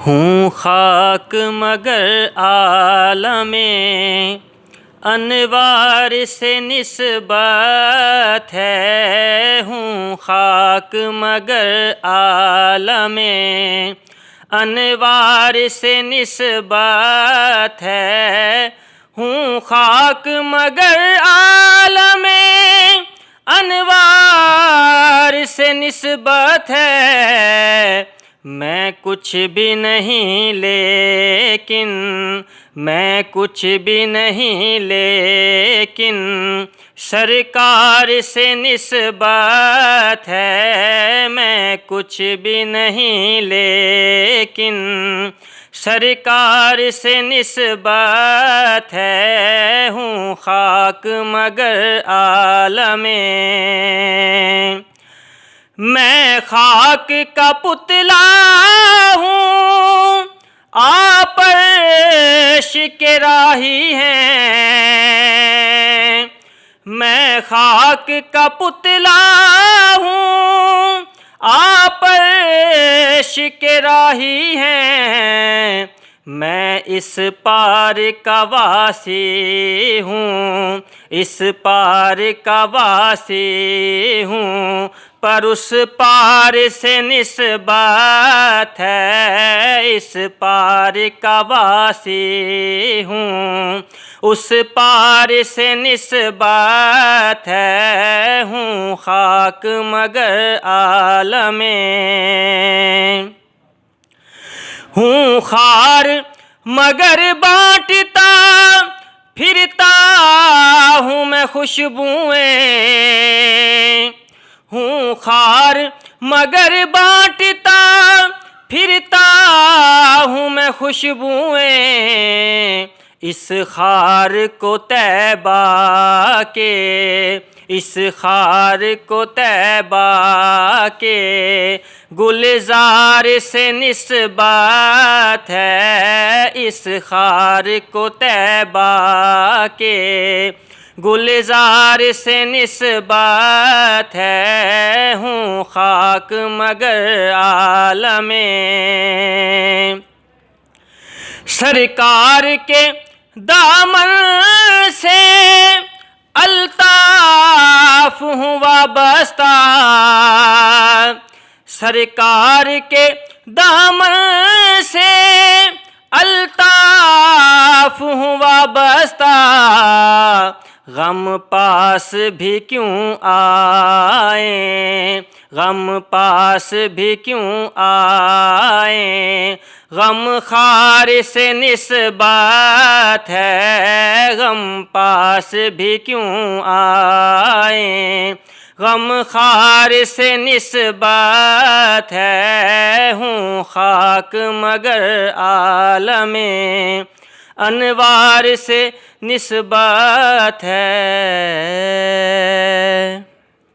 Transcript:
ہوں خاک مگر عالم انوار سے نسبت ہے، ہوں خاک مگر عالم انوار سے نسبت ہے، ہوں خاک مگر عالم انوار سے نسبت ہے۔ میں کچھ بھی نہیں لیکن سرکار سے نسبت ہے۔ میں کچھ بھی نہیں لیکن سرکار سے نسبت ہے، ہوں خاک مگر عالم میں خاک کا پتلا ہوں، آپ عرش کے راہی ہیں۔ میں خاک کا پتلا ہوں، آپ عرش کے راہی ہیں۔ میں اس پار کا واسی ہوں، اس پار کا واسی ہوں، پر اس پار سے نسبت ہے۔ اس پار کا واسی ہوں، اس پار سے نسبت ہے، ہوں خاک مگر عالم ہوں خار مگر بانٹتا پھرتا ہوں میں خوشبوئیں، ہوں خار مگر بانٹتا پھرتا ہوں میں خوشبوئیں۔ اس خار کو طیبہ کے، اس خار کو طیبہ کے گلزار سے نسبت ہے۔ اس خار کو طیبہ کے گلزار سے نسبت ہے، ہوں خاک مگر عالم سرکار کے دامن سے الطاف ہوں وابستہ۔ سرکار کے دامن سے الطاف ہوں وابستہ، غم پاس بھی کیوں آئیں، غم پاس بھی کیوں آئیں، غم خار سے نسبت ہے۔ غم پاس بھی کیوں آئیں، غم خار سے نسبت ہے، ہوں خاک مگر عالم انوار سے نسبت ہے۔